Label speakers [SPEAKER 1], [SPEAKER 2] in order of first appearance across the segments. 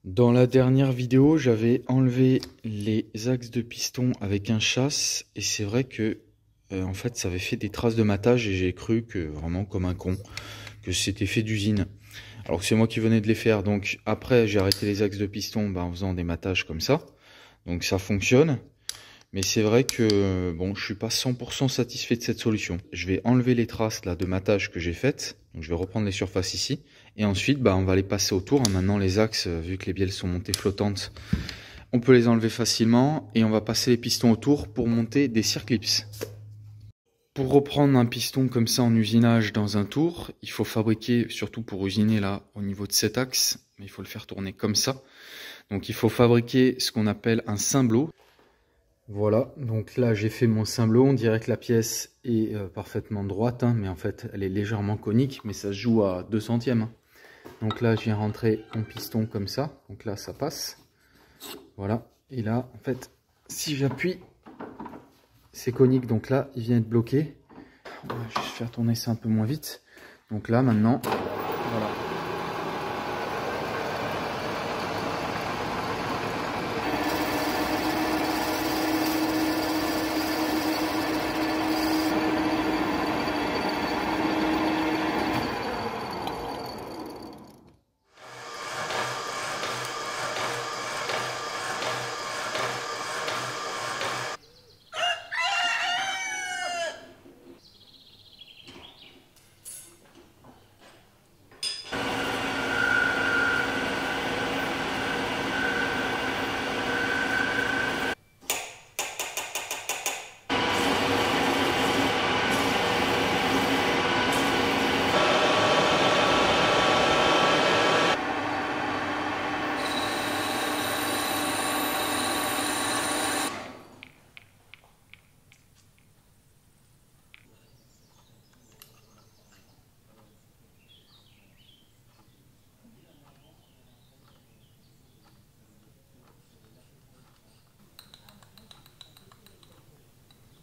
[SPEAKER 1] Dans la dernière vidéo, j'avais enlevé les axes de piston avec un chasse et c'est vrai que en fait ça avait fait des traces de matage et j'ai cru que vraiment comme un con que c'était fait d'usine. Alors que c'est moi qui venais de les faire. Donc après j'ai arrêté les axes de piston en faisant des matages comme ça. Donc ça fonctionne. Mais c'est vrai que bon, je suis pas 100% satisfait de cette solution. Je vais enlever les traces là de matage que j'ai faites. Donc je vais reprendre les surfaces ici. Et ensuite, on va les passer autour. Maintenant, les axes, vu que les bielles sont montées flottantes, on peut les enlever facilement. Et on va passer les pistons autour pour monter des circlips. Pour reprendre un piston comme ça en usinage dans un tour, il faut fabriquer, surtout pour usiner là au niveau de cet axe, mais il faut le faire tourner comme ça. Donc il faut fabriquer ce qu'on appelle un cymblot. Voilà, donc là j'ai fait mon cymblot, on dirait que la pièce est parfaitement droite, mais en fait elle est légèrement conique, mais ça se joue à 2 centièmes. Donc là je viens rentrer mon piston comme ça, donc là ça passe, voilà, et là en fait si j'appuie, c'est conique, donc là il vient être bloqué. On va juste faire tourner ça un peu moins vite, donc là maintenant, voilà.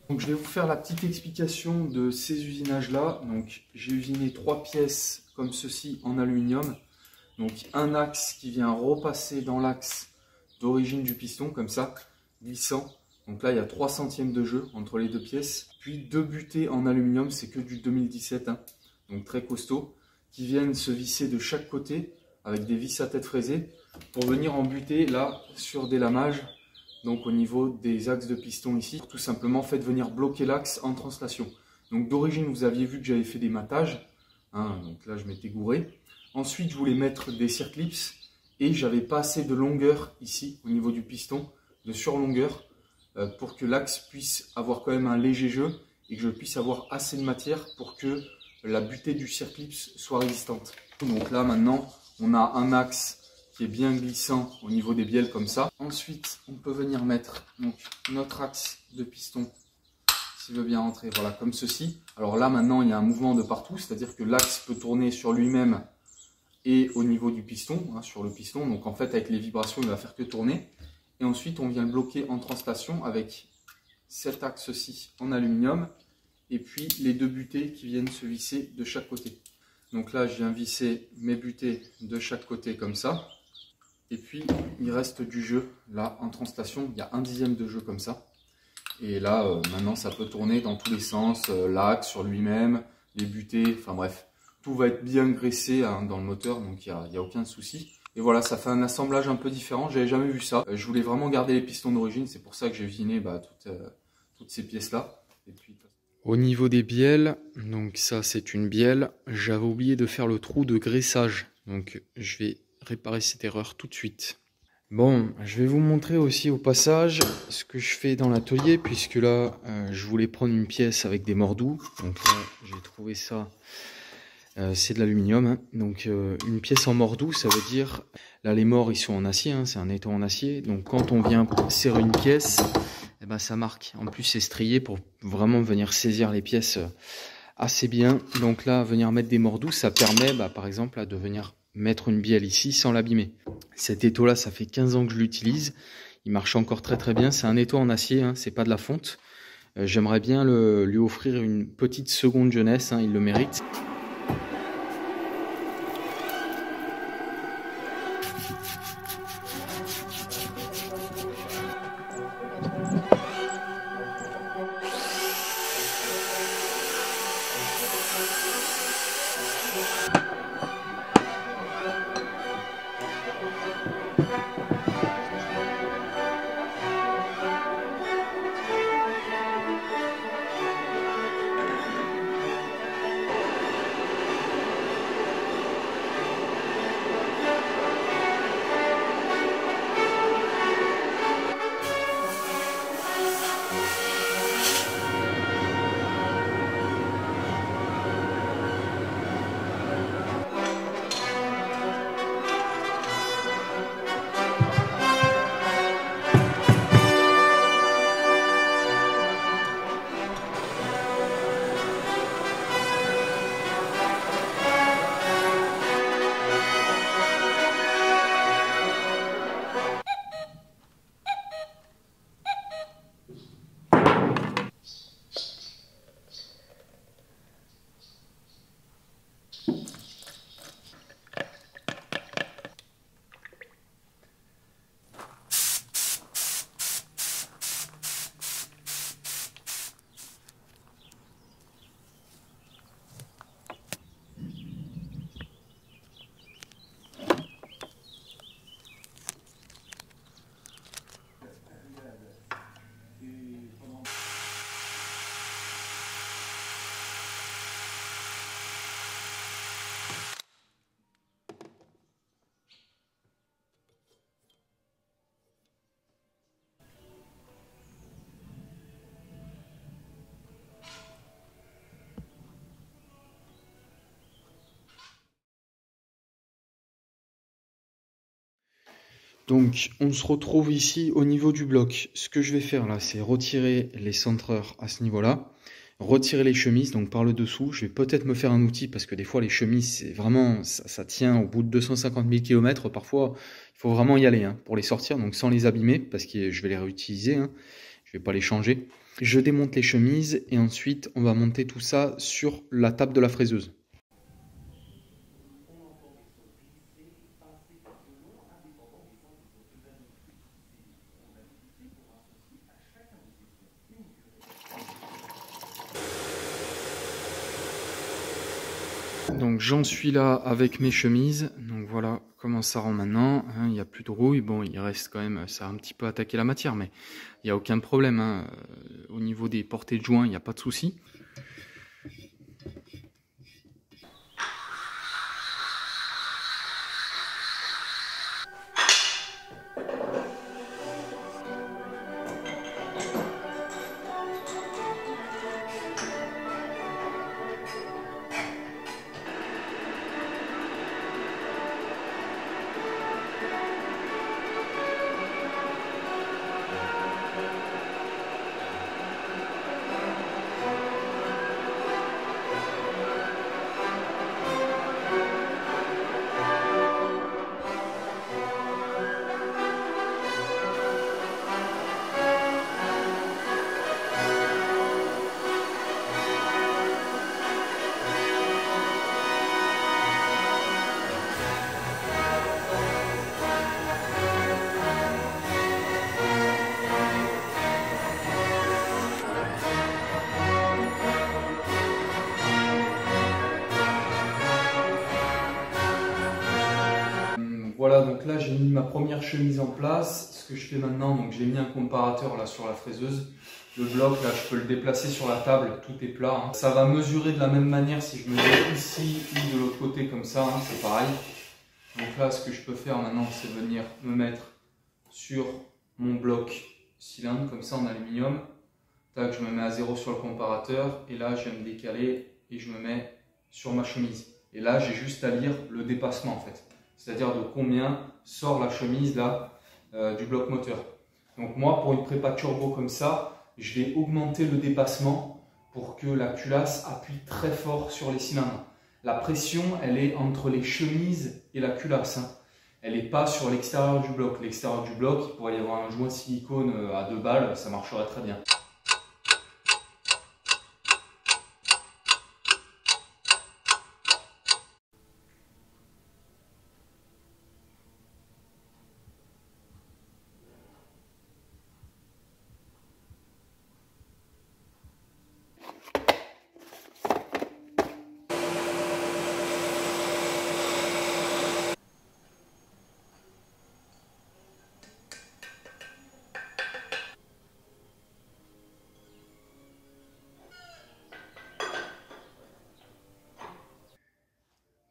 [SPEAKER 1] Donc je vais vous faire la petite explication de ces usinages là. Donc j'ai usiné 3 pièces comme ceci en aluminium. Donc un axe qui vient repasser dans l'axe d'origine du piston comme ça, glissant. Donc là il y a 3 centièmes de jeu entre les deux pièces. Puis 2 butées en aluminium, c'est que du 2017, donc très costaud, qui viennent se visser de chaque côté avec des vis à tête fraisée pour venir en buter là sur des lamages. Donc au niveau des axes de piston ici, tout simplement faites venir bloquer l'axe en translation. Donc d'origine vous aviez vu que j'avais fait des matages, donc là je m'étais gouré. Ensuite je voulais mettre des circlips et j'avais pas assez de longueur ici au niveau du piston, de surlongueur, pour que l'axe puisse avoir quand même un léger jeu et que je puisse avoir assez de matière pour que la butée du circlips soit résistante. Donc là maintenant on a un axe qui est bien glissant au niveau des bielles comme ça. Ensuite, on peut venir mettre donc, notre axe de piston, s'il veut bien rentrer, voilà, comme ceci. Alors là, maintenant, il y a un mouvement de partout, c'est-à-dire que l'axe peut tourner sur lui-même et au niveau du piston, sur le piston. Donc en fait, avec les vibrations, il va faire que tourner. Et ensuite, on vient le bloquer en translation avec cet axe-ci en aluminium et puis les 2 butées qui viennent se visser de chaque côté. Donc là, je viens visser mes butées de chaque côté comme ça. Et puis, il reste du jeu, là, en translation, il y a 1/10 de jeu comme ça. Et là, maintenant, ça peut tourner dans tous les sens, l'axe sur lui-même, les butées, enfin bref. Tout va être bien graissé dans le moteur, donc il n'y a aucun souci. Et voilà, ça fait un assemblage un peu différent, j'avais jamais vu ça. Je voulais vraiment garder les pistons d'origine, c'est pour ça que j'ai usiné toutes ces pièces-là. Au niveau des bielles, donc ça c'est une bielle, j'avais oublié de faire le trou de graissage. Donc je vais réparer cette erreur tout de suite. Bon, je vais vous montrer aussi au passage ce que je fais dans l'atelier, puisque là je voulais prendre une pièce avec des mordous. Donc là j'ai trouvé ça, c'est de l'aluminium, donc une pièce en mordou, ça veut dire là les mords ils sont en acier, c'est un étau en acier, donc quand on vient serrer une pièce, ça marque. En plus c'est strié pour vraiment venir saisir les pièces assez bien. Donc là venir mettre des mordous, ça permet par exemple de venir mettre une bielle ici sans l'abîmer. Cet étau là, ça fait 15 ans que je l'utilise, il marche encore très très bien. C'est un étau en acier, c'est pas de la fonte. J'aimerais bien lui offrir une petite seconde jeunesse, il le mérite. Donc on se retrouve ici au niveau du bloc. Ce que je vais faire là, c'est retirer les centreurs à ce niveau-là, retirer les chemises donc par le dessous. Je vais peut-être me faire un outil parce que des fois les chemises, c'est vraiment ça tient au bout de 250 000 km. Parfois, il faut vraiment y aller pour les sortir, donc sans les abîmer parce que je vais les réutiliser. Je vais pas les changer. Je démonte les chemises et ensuite on va monter tout ça sur la table de la fraiseuse. Donc j'en suis là avec mes chemises, donc voilà comment ça rend maintenant, il n'y a plus de rouille, bon il reste quand même, ça a un petit peu attaqué la matière, mais il n'y a aucun problème, au niveau des portées de joint il n'y a pas de souci. Voilà, donc là j'ai mis ma première chemise en place. Ce que je fais maintenant, donc j'ai mis un comparateur là sur la fraiseuse. Le bloc là, je peux le déplacer sur la table, tout est plat. Ça va mesurer de la même manière si je me mets ici ou de l'autre côté comme ça, c'est pareil. Donc là, ce que je peux faire maintenant, c'est venir me mettre sur mon bloc cylindre comme ça en aluminium. Tac, je me mets à 0 sur le comparateur et là je vais me décaler et je me mets sur ma chemise. Et là, j'ai juste à lire le dépassement en fait. C'est-à-dire de combien sort la chemise là du bloc moteur. Donc moi, pour une prépa turbo comme ça, je vais augmenter le dépassement pour que la culasse appuie très fort sur les cylindres. La pression, elle est entre les chemises et la culasse. Elle n'est pas sur l'extérieur du bloc. L'extérieur du bloc, il pourrait y avoir un joint silicone à 2 balles, ça marcherait très bien.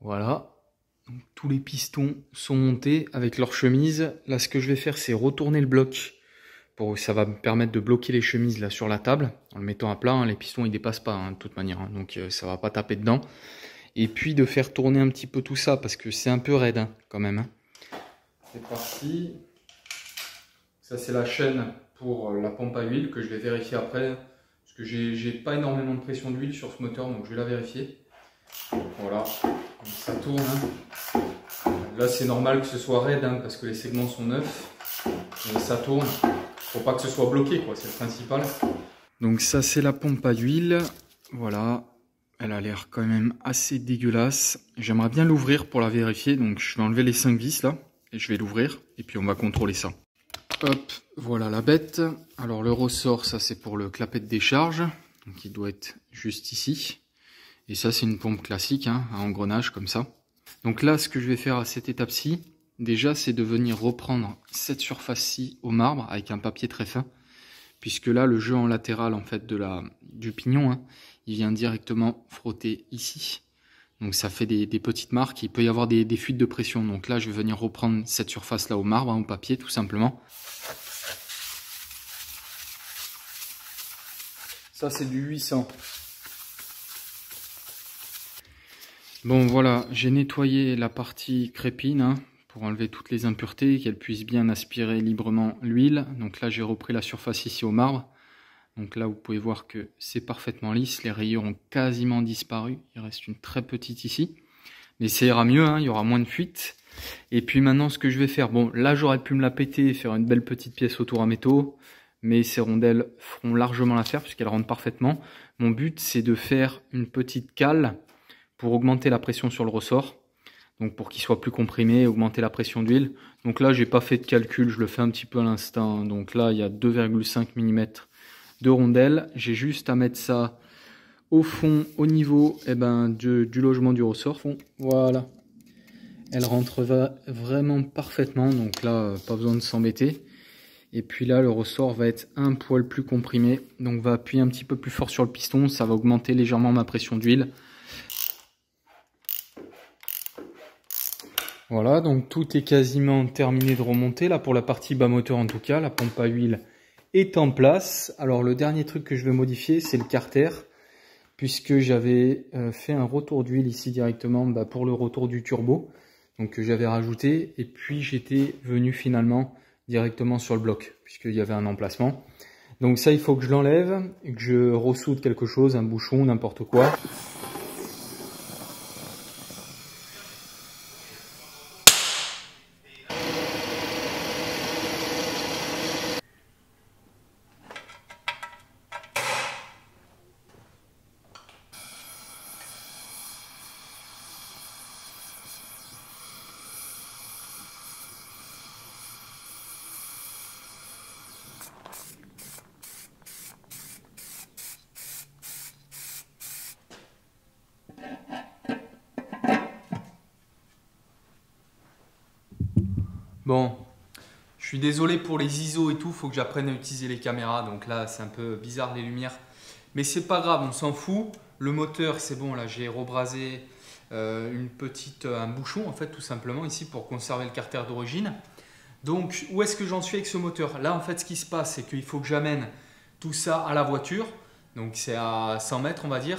[SPEAKER 1] Voilà, donc, tous les pistons sont montés avec leur chemise. Là, ce que je vais faire, c'est retourner le bloc. Ça va me permettre de bloquer les chemises là sur la table en le mettant à plat. Les pistons ils dépassent pas de toute manière, donc ça va pas taper dedans. Et puis de faire tourner un petit peu tout ça parce que c'est un peu raide quand même. C'est parti. Ça c'est la chaîne pour la pompe à huile que je vais vérifier après parce que j'ai pas énormément de pression d'huile sur ce moteur, donc je vais la vérifier. Voilà, donc ça tourne. Là c'est normal que ce soit raide parce que les segments sont neufs. Mais ça tourne. Faut pas que ce soit bloqué, quoi, c'est le principal. Donc ça c'est la pompe à huile. Voilà, elle a l'air quand même assez dégueulasse. J'aimerais bien l'ouvrir pour la vérifier, donc je vais enlever les 5 vis là et je vais l'ouvrir et puis on va contrôler ça. Hop, voilà la bête. Alors le ressort, ça c'est pour le clapet de décharge, donc il doit être juste ici. Et ça c'est une pompe classique, à engrenage comme ça. Donc là, ce que je vais faire à cette étape-ci, déjà, c'est de venir reprendre cette surface-ci au marbre avec un papier très fin, puisque là, le jeu en latéral en fait du pignon, il vient directement frotter ici. Donc ça fait des petites marques, il peut y avoir des fuites de pression. Donc là, je vais venir reprendre cette surface-là au marbre, au papier, tout simplement. Ça, c'est du 800. Bon, voilà, j'ai nettoyé la partie crépine, pour enlever toutes les impuretés, qu'elle puisse bien aspirer librement l'huile. Donc là j'ai repris la surface ici au marbre. Donc là vous pouvez voir que c'est parfaitement lisse, les rayures ont quasiment disparu, il reste une très petite ici. Mais ça ira mieux, hein, il y aura moins de fuite. Et puis maintenant ce que je vais faire, bon là j'aurais pu me la péter et faire une belle petite pièce autour à métaux. Mais ces rondelles feront largement l'affaire puisqu'elles rentrent parfaitement. Mon but c'est de faire une petite cale pour augmenter la pression sur le ressort. Donc pour qu'il soit plus comprimé, augmenter la pression d'huile. Donc là j'ai pas fait de calcul, je le fais un petit peu à l'instant. Donc là il y a 2,5 mm de rondelles. J'ai juste à mettre ça au fond, au niveau du logement du ressort. Voilà. Elle rentre vraiment parfaitement. Donc là pas besoin de s'embêter. Et puis là, le ressort va être un poil plus comprimé. Donc, on va appuyer un petit peu plus fort sur le piston. Ça va augmenter légèrement ma pression d'huile. Voilà, donc tout est quasiment terminé de remonter. Là, pour la partie bas moteur en tout cas, la pompe à huile est en place. Alors, le dernier truc que je vais modifier, c'est le carter. Puisque j'avais fait un retour d'huile ici directement pour le retour du turbo. Donc, que j'avais rajouté. Et puis, j'étais venu finalement directement sur le bloc, puisqu'il y avait un emplacement. Donc ça, il faut que je l'enlève et que je ressoude quelque chose, un bouchon, n'importe quoi. Bon, je suis désolé pour les ISO et tout, faut que j'apprenne à utiliser les caméras, donc là c'est un peu bizarre les lumières. Mais c'est pas grave, on s'en fout. Le moteur c'est bon, là j'ai rebrasé un bouchon en fait tout simplement ici pour conserver le carter d'origine. Donc où est-ce que j'en suis avec ce moteur? Là en fait ce qui se passe c'est qu'il faut que j'amène tout ça à la voiture. Donc c'est à 100 mètres on va dire.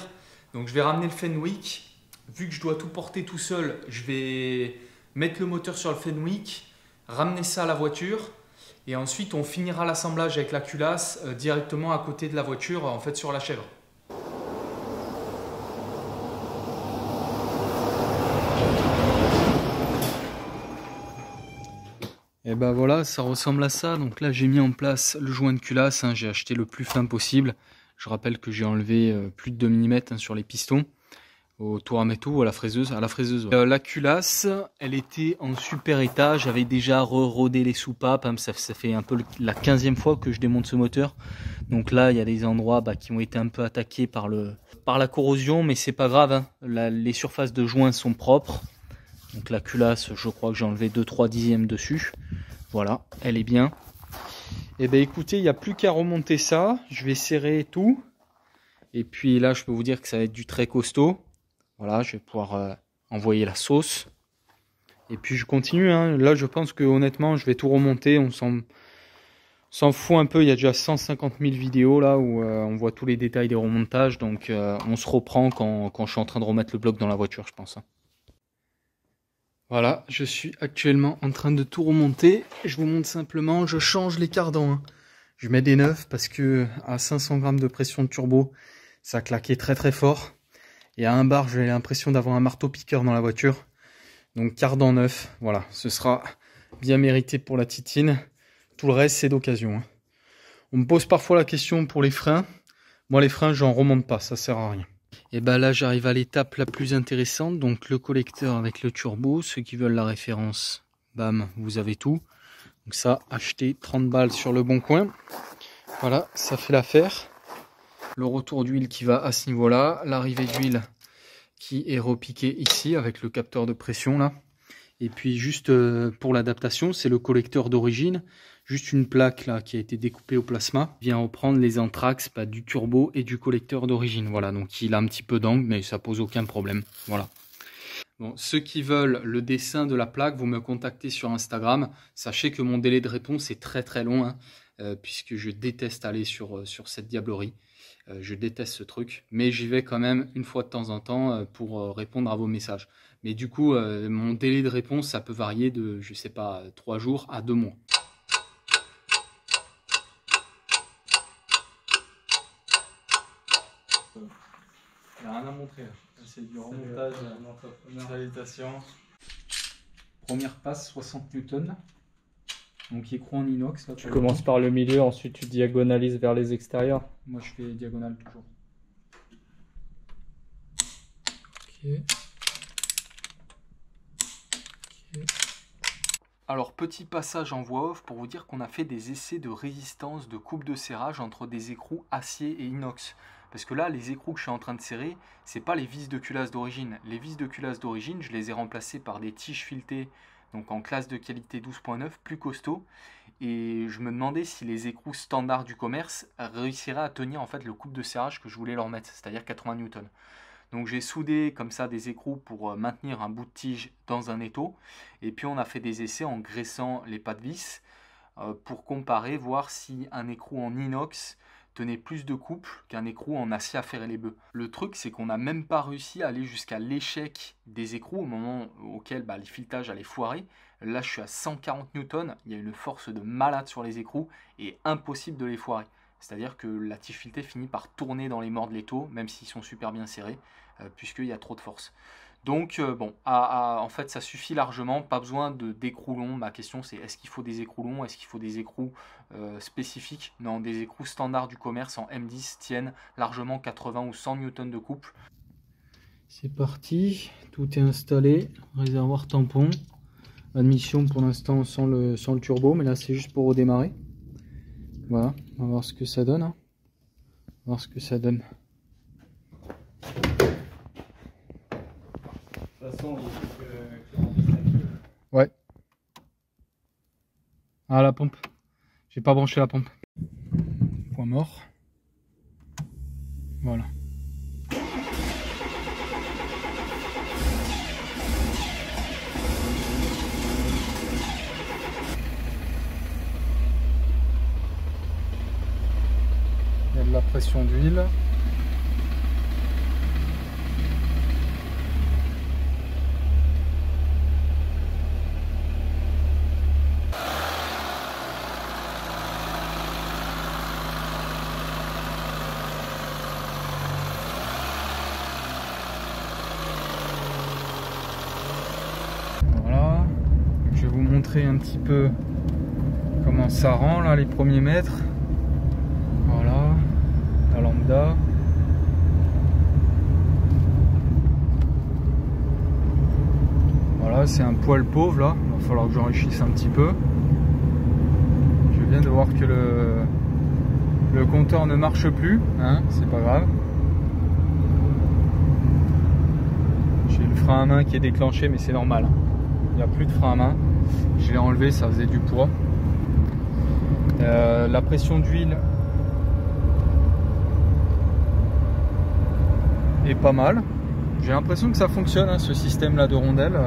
[SPEAKER 1] Donc je vais ramener le Fenwick. Vu que je dois tout porter tout seul, je vais mettre le moteur sur le Fenwick, ramener ça à la voiture et ensuite on finira l'assemblage avec la culasse directement à côté de la voiture en fait sur la chèvre. Et ben voilà, ça ressemble à ça. Donc là j'ai mis en place le joint de culasse, hein. J'ai acheté le plus fin possible. Je rappelle que j'ai enlevé plus de 2 mm sur les pistons. Au tour à métaux ou à la fraiseuse, ouais. La culasse, elle était en super état. J'avais déjà rodé les soupapes. Hein. Ça fait un peu la 15e fois que je démonte ce moteur. Donc là, il y a des endroits qui ont été un peu attaqués par la corrosion, mais c'est pas grave. Hein. Les surfaces de joints sont propres. Donc la culasse, je crois que j'ai enlevé 2-3 dixièmes dessus. Voilà, elle est bien. Et ben écoutez, il n'y a plus qu'à remonter ça. Je vais serrer tout. Et puis là, je peux vous dire que ça va être du très costaud. Voilà, je vais pouvoir envoyer la sauce. Et puis je continue. Hein. Là, je pense que honnêtement, je vais tout remonter. On s'en fout un peu. Il y a déjà 150 000 vidéos là où on voit tous les détails des remontages. Donc on se reprend quand je suis en train de remettre le bloc dans la voiture, je pense. Hein. Voilà, je suis actuellement en train de tout remonter. Je vous montre simplement, je change les cardans. Hein. Je mets des neufs parce que à 500 grammes de pression de turbo, ça claquait très très fort. Et à 1 bar, j'ai l'impression d'avoir un marteau piqueur dans la voiture. Donc cardan neuf, voilà, ce sera bien mérité pour la Titine. Tout le reste, c'est d'occasion. Hein. On me pose parfois la question pour les freins. Moi, les freins, j'en remonte pas, ça sert à rien. Et ben là, j'arrive à l'étape la plus intéressante. Donc le collecteur avec le turbo. Ceux qui veulent la référence, bam, vous avez tout. Donc ça, acheter 30 balles sur le bon coin. Voilà, ça fait l'affaire. Le retour d'huile qui va à ce niveau-là, l'arrivée d'huile qui est repiquée ici avec le capteur de pression là. Et puis juste pour l'adaptation, c'est le collecteur d'origine, juste une plaque là qui a été découpée au plasma, vient reprendre les entraxes du turbo et du collecteur d'origine. Voilà, donc il a un petit peu d'angle, mais ça pose aucun problème. Voilà. Bon, ceux qui veulent le dessin de la plaque, vous me contactez sur Instagram. Sachez que mon délai de réponse est très très long, hein, puisque je déteste aller sur cette diablerie. Je déteste ce truc, mais j'y vais quand même une fois de temps en temps pour répondre à vos messages. Mais du coup, mon délai de réponse, ça peut varier de, je sais pas, 3 jours à 2 mois. Il n'y a rien à montrer. C'est du remontage. Salutations. Première passe, 60 newtons. Donc écrou en inox. Là,
[SPEAKER 2] tu commences par le milieu, ensuite tu diagonalises vers les extérieurs.
[SPEAKER 1] Moi je fais diagonale toujours. Ok. Alors petit passage en voix off pour vous dire qu'on a fait des essais de résistance de coupe de serrage entre des écrous acier et inox. Parce que là, les écrous que je suis en train de serrer, c'est pas les vis de culasse d'origine. Les vis de culasse d'origine, je les ai remplacées par des tiges filetées, donc en classe de qualité 12.9, plus costaud. Et je me demandais si les écrous standards du commerce réussiraient à tenir en fait le coupe de serrage que je voulais leur mettre, c'est-à-dire 80 newtons. Donc j'ai soudé comme ça des écrous pour maintenir un bout de tige dans un étau. Et puis on a fait des essais en graissant les pas de vis pour comparer, voir si un écrou en inox tenait plus de couple qu'un écrou en acier à ferrer les bœufs. Le truc, c'est qu'on n'a même pas réussi à aller jusqu'à l'échec des écrous au moment auquel les filetages allaient foirer. Là, je suis à 140 newtons, il y a une force de malade sur les écrous et impossible de les foirer. C'est-à-dire que la tige filetée finit par tourner dans les morts de l'étau, même s'ils sont super bien serrés, puisqu'il y a trop de force. Donc bon, en fait ça suffit largement, pas besoin d'écrous longs. Ma question c'est est-ce qu'il faut des écrous longs, est-ce qu'il faut des écrous spécifiques? Non, des écrous standards du commerce en M10 tiennent largement 80 ou 100 newtons de couple. C'est parti, tout est installé, réservoir tampon, admission pour l'instant sans le turbo, mais là c'est juste pour redémarrer. Voilà, on va voir ce que ça donne. On va voir ce que ça donne.
[SPEAKER 2] De toute façon,
[SPEAKER 1] ouais. Ah, la pompe. J'ai pas branché la pompe. Point mort. Voilà. Il y a de la pression d'huile. Voilà. Je vais vous montrer un petit peu comment ça rend là les premiers mètres. Voilà, la lambda. Voilà, c'est un poil pauvre là, il va falloir que j'enrichisse un petit peu. Je viens de voir que le compteur ne marche plus, hein, c'est pas grave. J'ai le frein à main qui est déclenché, mais c'est normal. Il n'y a plus de frein à main. Je l'ai enlevé, ça faisait du poids. La pression d'huile est pas mal. J'ai l'impression que ça fonctionne, hein, ce système là de rondelle.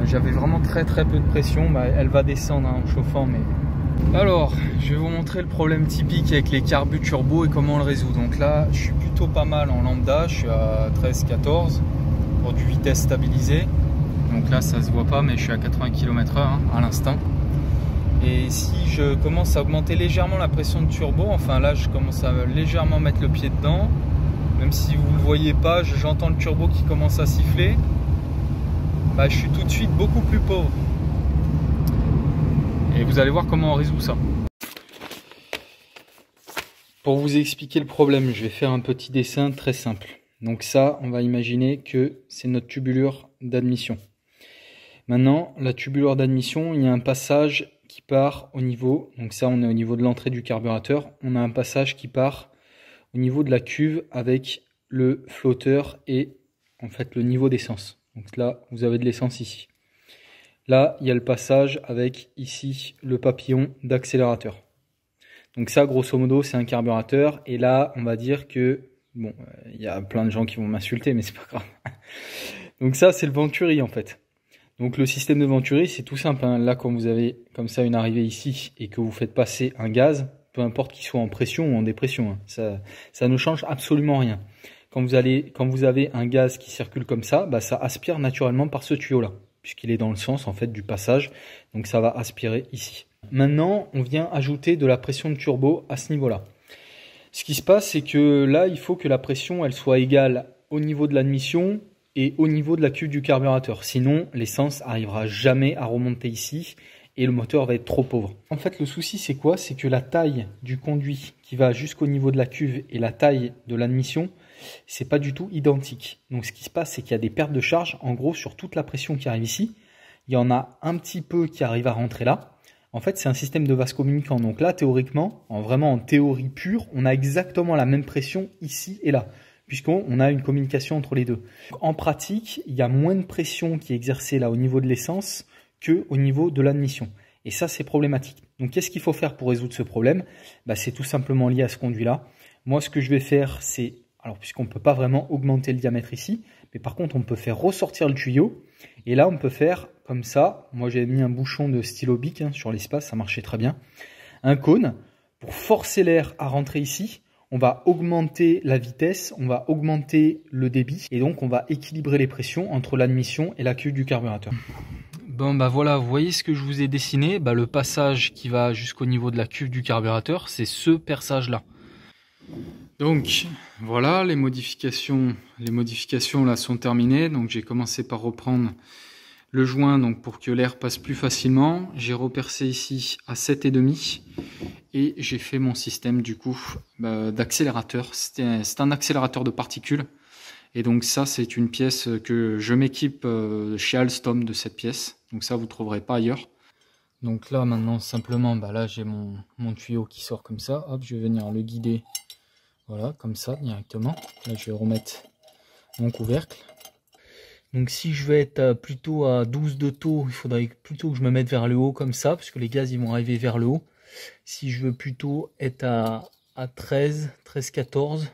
[SPEAKER 1] J'avais vraiment très peu de pression. Elle va descendre en chauffant, mais... Alors, je vais vous montrer le problème typique avec les carbus turbo et comment on le résout. Donc là, je suis plutôt pas mal en lambda. Je suis à 13-14 pour du vitesse stabilisée. Donc là, ça se voit pas, mais je suis à 80 km/h hein, à l'instant. Et si je commence à augmenter légèrement la pression de turbo, enfin là, je commence à légèrement mettre le pied dedans. Même si vous ne le voyez pas, j'entends le turbo qui commence à siffler. Je suis tout de suite beaucoup plus pauvre. Et vous allez voir comment on résout ça. Pour vous expliquer le problème, je vais faire un petit dessin très simple. Donc ça, on va imaginer que c'est notre tubulure d'admission. Maintenant, la tubulure d'admission, il y a un passage qui part au niveau, donc ça on est au niveau de l'entrée du carburateur, on a un passage qui part au niveau de la cuve avec le flotteur et en fait le niveau d'essence. Donc là, vous avez de l'essence ici. Là, il y a le passage avec ici le papillon d'accélérateur. Donc ça, grosso modo, c'est un carburateur. Et là, on va dire que, bon, il y a plein de gens qui vont m'insulter, mais c'est pas grave. Donc ça, c'est le venturi en fait. Donc le système de venturi, c'est tout simple, hein. Là, quand vous avez comme ça une arrivée ici et que vous faites passer un gaz, peu importe qu'il soit en pression ou en dépression, hein, ça ne change absolument rien.
[SPEAKER 2] quand vous avez un gaz qui circule comme ça, bah, ça aspire naturellement par ce tuyau-là, puisqu'il est dans le sens en fait du passage. Donc ça va aspirer ici. Maintenant, on vient ajouter de la pression de turbo à ce niveau-là. Ce qui se passe, c'est que là, il faut que la pression elle soit égale au niveau de l'admission et au niveau de la cuve du carburateur. Sinon, l'essence n'arrivera jamais à remonter ici et le moteur va être trop pauvre. En fait, le souci, c'est quoi? C'est que la taille du conduit qui va jusqu'au niveau de la cuve et la taille de l'admission, c'est pas du tout identique. Donc, ce qui se passe, c'est qu'il y a des pertes de charge. En gros, sur toute la pression qui arrive ici, il y en a un petit peu qui arrive à rentrer là. En fait, c'est un système de vase communicant. Donc là, théoriquement, vraiment en théorie pure, on a exactement la même pression ici et là, puisqu'on a une communication entre les deux. En pratique, il y a moins de pression qui est exercée là au niveau de l'essence qu'au niveau de l'admission. Et ça, c'est problématique. Donc, qu'est-ce qu'il faut faire pour résoudre ce problème? Bah, c'est tout simplement lié à ce conduit-là. Moi, ce que je vais faire, c'est, alors puisqu'on ne peut pas vraiment augmenter le diamètre ici, mais par contre, on peut faire ressortir le tuyau. Et là, on peut faire comme ça. Moi, j'ai mis un bouchon de stylo bic sur l'espace, ça marchait très bien. Un cône pour forcer l'air à rentrer ici. On va augmenter la vitesse, on va augmenter le débit et donc on va équilibrer les pressions entre l'admission et la cuve du carburateur. Bon bah voilà, vous voyez ce que je vous ai dessiné, bah, le passage qui va jusqu'au niveau de la cuve du carburateur, c'est ce perçage là. Donc voilà, les modifications là sont terminées. Donc j'ai commencé par reprendre le joint donc pour que l'air passe plus facilement. J'ai repercé ici à 7,5 et j'ai fait mon système du coup d'accélérateur. C'est un accélérateur de particules. Et donc ça, c'est une pièce que je m'équipe chez Alstom de cette pièce. Donc ça, vous ne trouverez pas ailleurs. Donc là, maintenant, simplement, bah là, j'ai mon tuyau qui sort comme ça. Hop, je vais venir le guider. Voilà, comme ça, directement. Là, je vais remettre mon couvercle. Donc si je vais être plutôt à 12 de taux, il faudrait plutôt que je me mette vers le haut comme ça, parce que les gaz, ils vont arriver vers le haut. Si je veux plutôt être à 13, 14,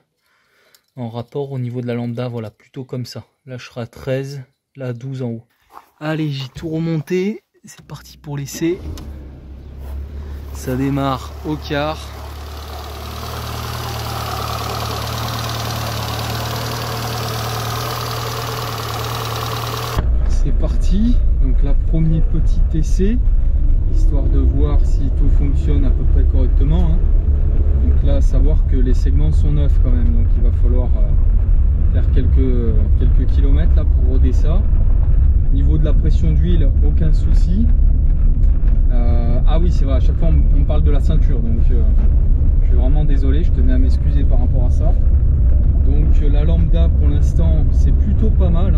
[SPEAKER 2] en rapport au niveau de la lambda, voilà, plutôt comme ça. Là, je serai à 13, là, 12 en haut. Allez, j'ai tout remonté. C'est parti pour l'essai. Ça démarre au quart. C'est parti. Donc là, premier petit essai, histoire de voir si tout fonctionne à peu près correctement. Donc là, à savoir que les segments sont neufs quand même, donc il va falloir faire quelques kilomètres là pour roder ça. Niveau de la pression d'huile, aucun souci. Ah oui, c'est vrai, à chaque fois on parle de la ceinture, donc je suis vraiment désolé, je tenais à m'excuser par rapport à ça. Donc la lambda pour l'instant c'est plutôt pas mal.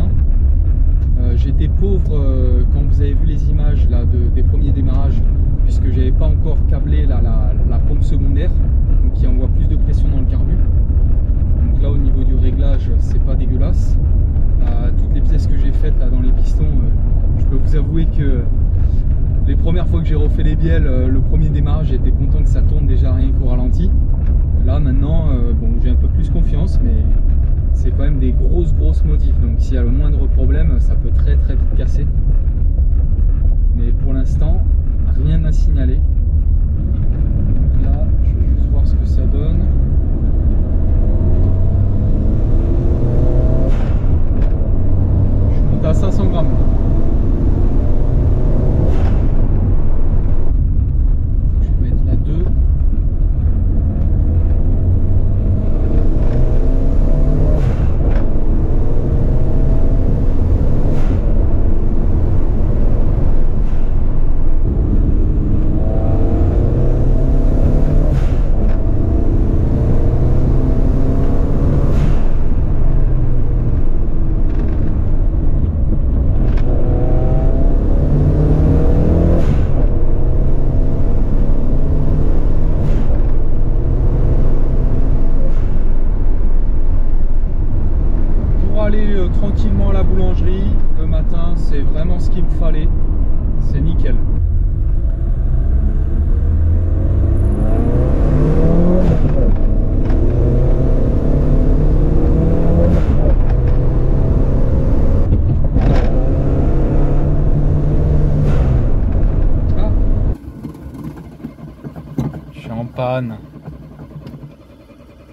[SPEAKER 2] J'étais pauvre quand vous avez vu les images là, des premiers démarrages, puisque j'avais pas encore câblé la pompe secondaire, donc qui envoie plus de pression dans le carbu. Donc là au niveau du réglage, c'est pas dégueulasse. Toutes les pièces que j'ai faites là dans les pistons, je peux vous avouer que les premières fois que j'ai refait les bielles, le premier démarrage, j'étais content que ça tourne déjà rien qu'au ralenti. Là maintenant, bon, j'ai un peu plus confiance, mais c'est quand même des grosses modifs. Donc s'il y a le moindre problème, ça peut très vite casser. Mais pour l'instant, rien à signaler. Donc là, je vais juste voir ce que ça donne. Je monte à 500 grammes. Tranquillement à la boulangerie le matin, c'est vraiment ce qu'il me fallait, c'est nickel. Ah. Je suis en panne,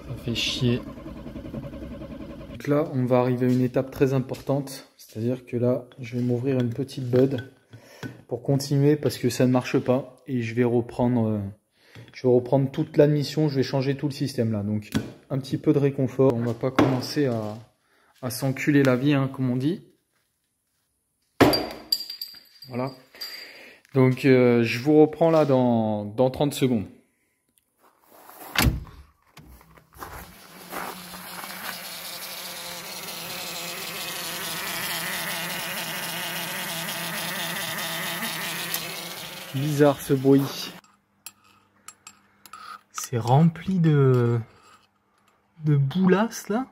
[SPEAKER 2] ça fait chier. Donc là, on va arriver à une étape très importante, c'est-à-dire que là, je vais m'ouvrir une petite bud pour continuer parce que ça ne marche pas et je vais reprendre toute l'admission, je vais changer tout le système là. Donc un petit peu de réconfort, on va pas commencer à s'enculer la vie, hein, comme on dit. Voilà. Donc je vous reprends là dans 30 secondes. Bizarre ce bruit. C'est rempli de boulasses là.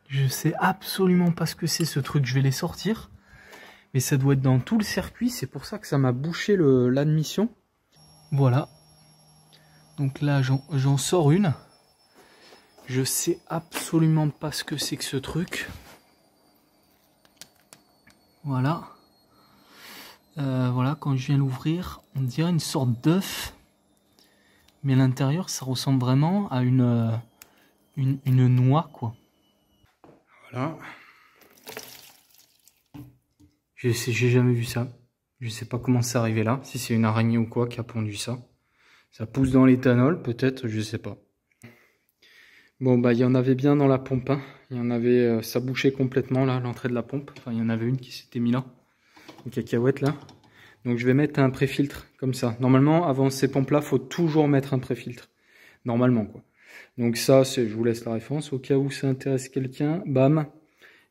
[SPEAKER 2] Je sais absolument pas ce que c'est ce truc, je vais les sortir. Mais ça doit être dans tout le circuit, c'est pour ça que ça m'a bouché l'admission. Voilà. Donc là j'en sors une. Je sais absolument pas ce que c'est que ce truc. Voilà. Voilà, quand je viens l'ouvrir, on dirait une sorte d'œuf. Mais à l'intérieur, ça ressemble vraiment à une noix, quoi. Voilà. J'ai jamais vu ça. Je sais pas comment c'est arrivé là. Si c'est une araignée ou quoi qui a pondu ça. Ça pousse dans l'éthanol, peut-être, je sais pas. Bon, bah, il y en avait bien dans la pompe. Hein. Il y en avait, ça bouchait complètement là, l'entrée de la pompe. Enfin, il y en avait une qui s'était mis là. Une cacahuète là. Donc je vais mettre un pré-filtre comme ça. Normalement, avant ces pompes là, faut toujours mettre un pré-filtre. Normalement quoi. Donc ça, je vous laisse la référence au cas où ça intéresse quelqu'un. Bam.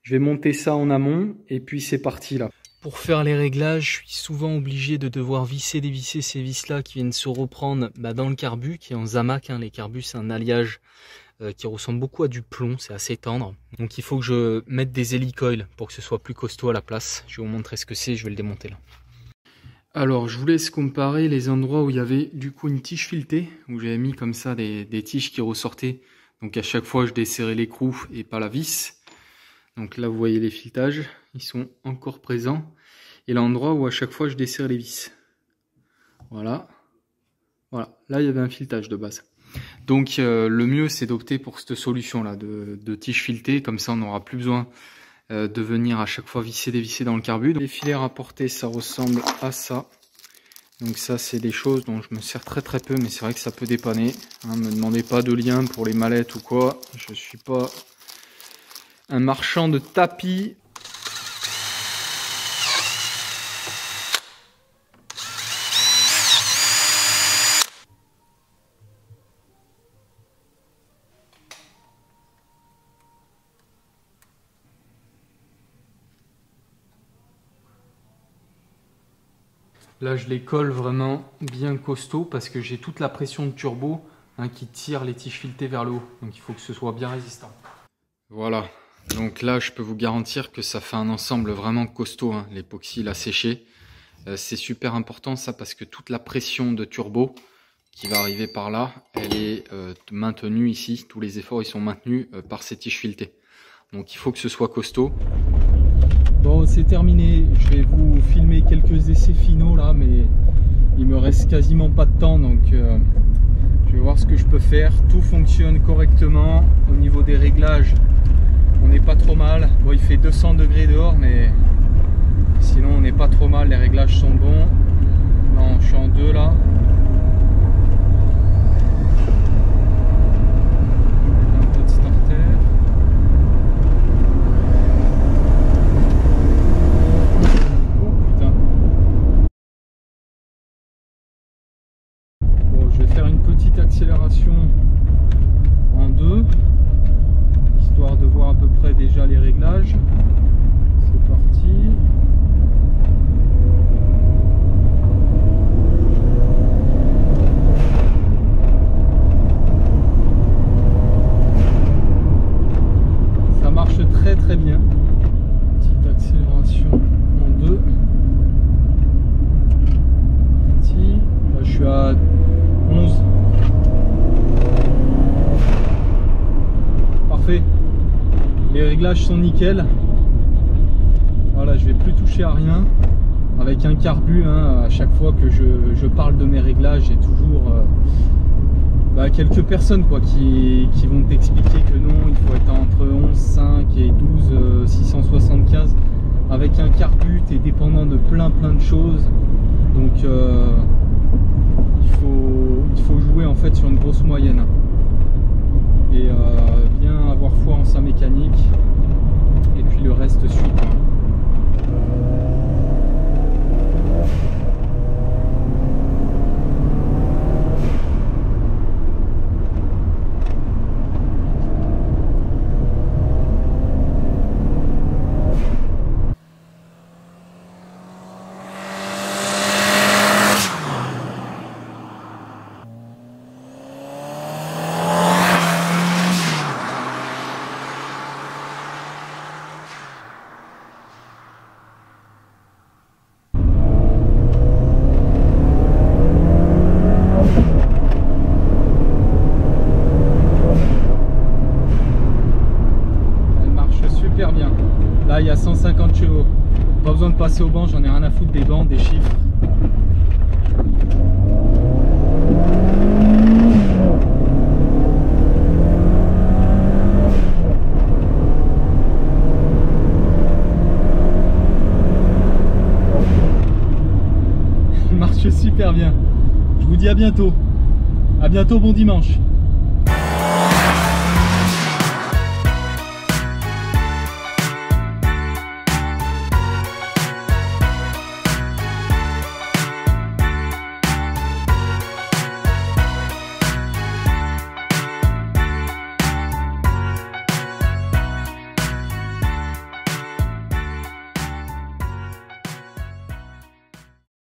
[SPEAKER 2] Je vais monter ça en amont et puis c'est parti là. Pour faire les réglages, je suis souvent obligé de devoir dévisser ces vis là qui viennent se reprendre dans le carbu qui est en Zamac. Hein. Les carbus, c'est un alliage qui ressemble beaucoup à du plomb, c'est assez tendre. Donc il faut que je mette des hélicoils pour que ce soit plus costaud à la place. Je vais vous montrer ce que c'est, je vais le démonter là. Alors je vous laisse comparer les endroits où il y avait du coup une tige filetée, où j'avais mis comme ça des tiges qui ressortaient. Donc à chaque fois je desserrais l'écrou et pas la vis. Donc là vous voyez les filetages, ils sont encore présents. Et l'endroit où à chaque fois je desserre les vis. Voilà. Voilà, là il y avait un filetage de base. Donc le mieux c'est d'opter pour cette solution là de tige filetée, comme ça on n'aura plus besoin de venir à chaque fois dévisser dans le carbu. Les filets rapportés ça ressemble à ça. Donc ça c'est des choses dont je me sers très peu, mais c'est vrai que ça peut dépanner. Hein, me demandez pas de lien pour les mallettes ou quoi, je suis pas un marchand de tapis. Là, je les colle vraiment bien costaud parce que j'ai toute la pression de turbo qui tire les tiges filetées vers le haut. Donc, il faut que ce soit bien résistant. Voilà. Donc là, je peux vous garantir que ça fait un ensemble vraiment costaud. Hein. L'époxy, il a séché. C'est super important ça parce que toute la pression de turbo qui va arriver par là, elle est maintenue ici. Tous les efforts, ils sont maintenus par ces tiges filetées. Donc, il faut que ce soit costaud. Bon, c'est terminé, je vais vous filmer quelques essais finaux là, mais il me reste quasiment pas de temps, donc je vais voir ce que je peux faire. Tout fonctionne correctement, au niveau des réglages, on n'est pas trop mal. Bon, il fait 200 degrés dehors, mais sinon on n'est pas trop mal, les réglages sont bons. Non, je suis en 2 là. Accélération en 2 histoire de voir à peu près déjà les réglages. C'est parti. Ça marche très bien. Petite accélération en 2. Parti. Là, je suis à 11. Les réglages sont nickel. Voilà, je vais plus toucher à rien. Avec un carbu, hein, à chaque fois que je parle de mes réglages, j'ai toujours quelques personnes quoi, qui vont t'expliquer que non, il faut être entre 11,5 et 12,675 avec un carbu, et dépendant de plein de choses. Donc il faut jouer en fait sur une grosse moyenne et bien avoir foi en sa mécanique, et puis le reste suit quoi. Là il y a 150 chevaux, pas besoin de passer au banc, j'en ai rien à foutre des bancs, des chiffres. Il marche super bien. Je vous dis à bientôt. À bientôt, bon dimanche.